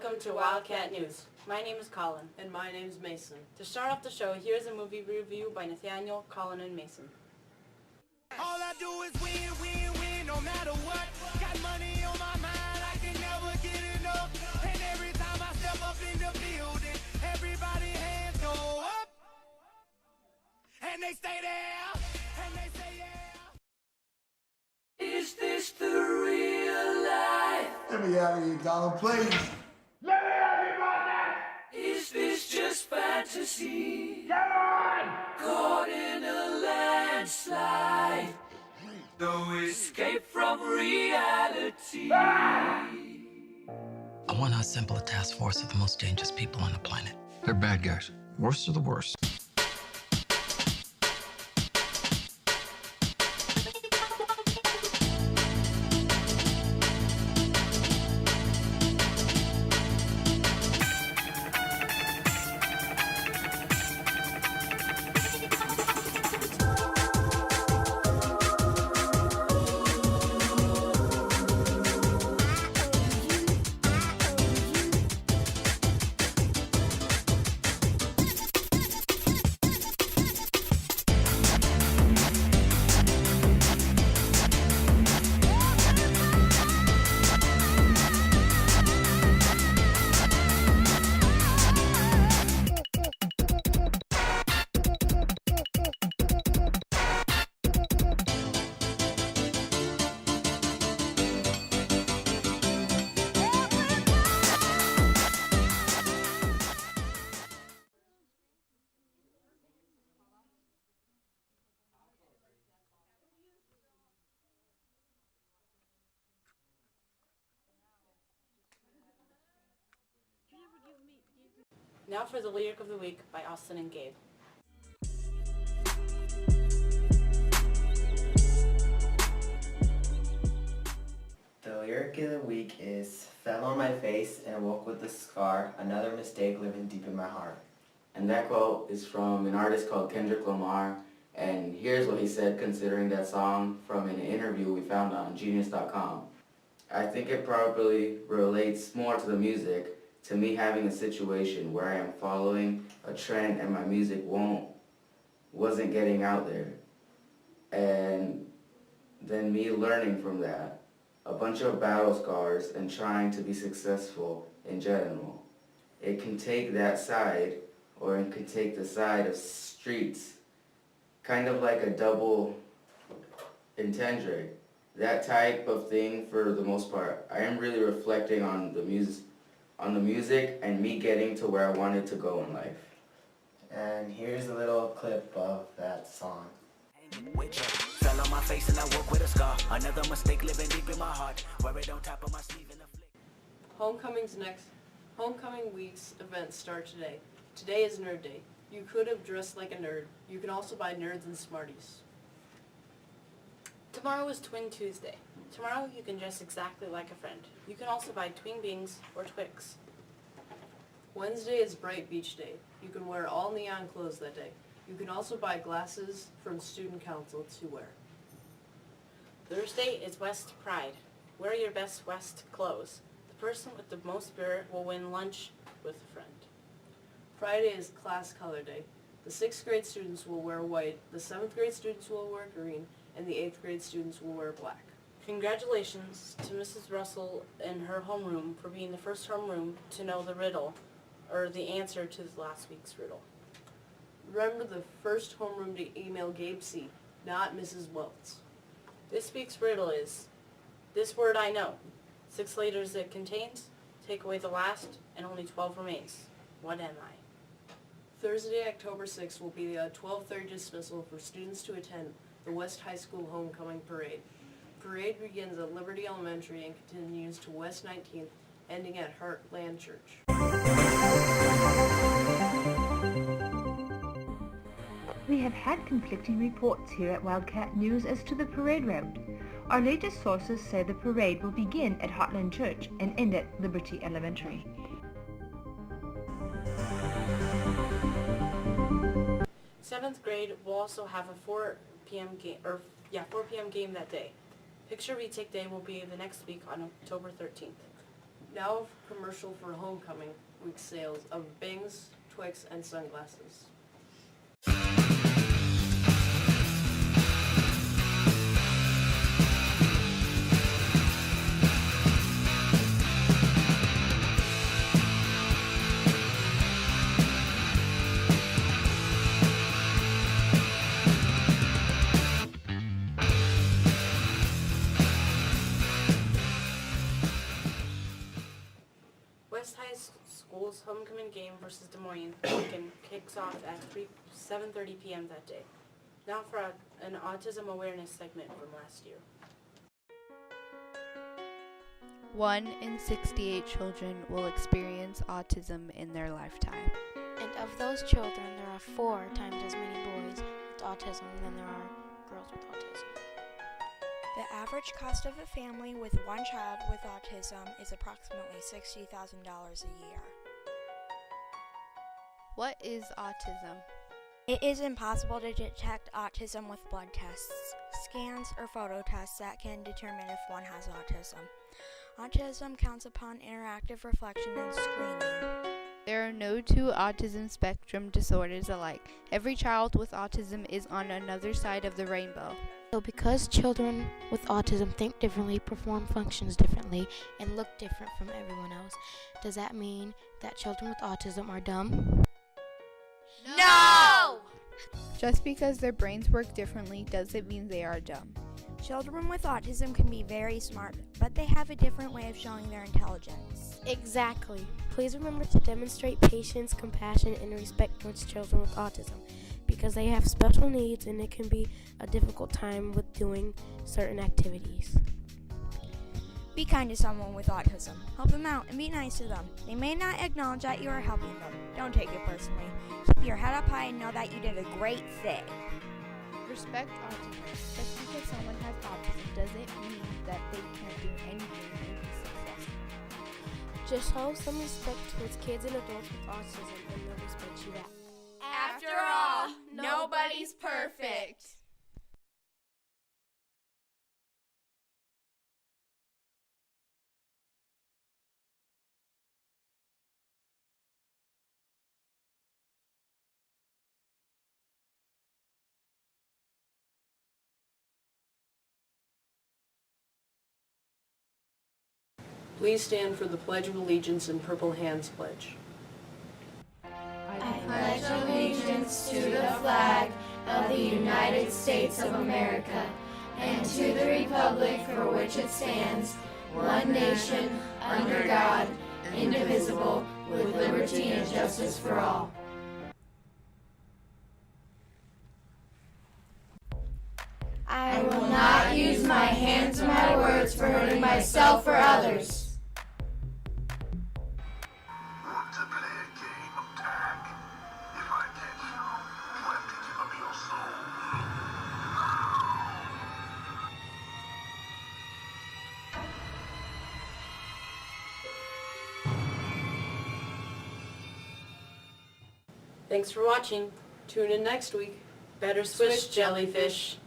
Welcome to Wildcat News. My name is Colin. And my name's Mason. To start off the show, here's a movie review by Nathaniel, Colin, and Mason. All I do is win, win, win, no matter what. Got money on my mind, I can never get enough. And every time I step up in the building, everybody hands go up. And they stay there, and they say yeah. Is this the real life? Let me out of here, Donald, please. Let me have you about that! Is this just fantasy? Come on! Caught in a landslide. No escape from reality. Ah! I want to assemble a task force of the most dangerous people on the planet. They're bad guys. Worst of the worst. Now for the lyric of the week by Austin and Gabe. The lyric of the week is, fell on my face and awoke with a scar, another mistake living deep in my heart. And that quote is from an artist called Kendrick Lamar, and here's what he said considering that song from an interview we found on Genius.com. I think it probably relates more to the music, to me having a situation where I am following a trend and my music wasn't getting out there. And then me learning from that, a bunch of battle scars and trying to be successful in general. It can take that side, or it can take the side of streets, kind of like a double entendre. That type of thing for the most part. I am really reflecting on the music and me getting to where I wanted to go in life. And here's a little clip of that song. Fell on my face and I woke with a scar. Another mistake living deep in my heart. Wear it on top of my sleeve in a flick. Homecoming's next. Homecoming week's events start today. Today is Nerd Day. You could have dressed like a nerd. You can also buy Nerds and Smarties. Tomorrow is Twin Tuesday. Tomorrow you can dress exactly like a friend. You can also buy Twin Bings or Twix. Wednesday is Bright Beach Day. You can wear all neon clothes that day. You can also buy glasses from Student Council to wear. Thursday is West Pride. Wear your best West clothes. The person with the most spirit will win lunch with a friend. Friday is Class Color Day. The 6th grade students will wear white, the 7th grade students will wear green, and the 8th grade students will wear black. Congratulations to Mrs. Russell in her homeroom for being the first homeroom to know the riddle, or the answer to last week's riddle. Remember the first homeroom to email Gabe C., not Mrs. Welts. This week's riddle is, this word I know. 6 letters it contains, take away the last, and only 12 remains. What am I? Thursday, October 6th will be a 12:30 dismissal for students to attend the West High School Homecoming Parade. Parade begins at Liberty Elementary and continues to West 19th, ending at Heartland Church. We have had conflicting reports here at Wildcat News as to the parade route. Our latest sources say the parade will begin at Heartland Church and end at Liberty Elementary. Seventh grade will also have a 4 p.m. game that day. Picture Retake Day will be the next week on October 13th. Now a commercial for homecoming week sales of Bings, Twix, and sunglasses. West High School's homecoming game versus Des Moines Lincoln kicks off at 7:30 p.m. that day. Now for an autism awareness segment from last year. 1 in 68 children will experience autism in their lifetime. And of those children, there are 4 times as many boys with autism than there are girls with autism. The average cost of a family with one child with autism is approximately $60,000 a year. What is autism? It is impossible to detect autism with blood tests, scans, or photo tests that can determine if one has autism. Autism counts upon interactive reflection and screening. There are no two autism spectrum disorders alike. Every child with autism is on another side of the rainbow. So because children with autism think differently, perform functions differently, and look different from everyone else, does that mean that children with autism are dumb? No! Just because their brains work differently doesn't mean they are dumb. Children with autism can be very smart, but they have a different way of showing their intelligence. Exactly. Please remember to demonstrate patience, compassion, and respect towards children with autism, because they have special needs and it can be a difficult time with doing certain activities. Be kind to someone with autism. Help them out and be nice to them. They may not acknowledge that you are helping them. Don't take it personally. Keep your head up high and know that you did a great thing. Respect autism. Just because someone has autism doesn't mean that they can't do anything and be successful. Just show some respect towards kids and adults with autism and they'll respect you back. After all, nobody's perfect. Please stand for the Pledge of Allegiance and Purple Hands Pledge. I pledge allegiance to the flag of the United States of America and to the republic for which it stands, one nation, under God, indivisible, with liberty and justice for all. I will not use my hands or my words for hurting myself or others. Thanks for watching. Tune in next week. Better swish, jellyfish.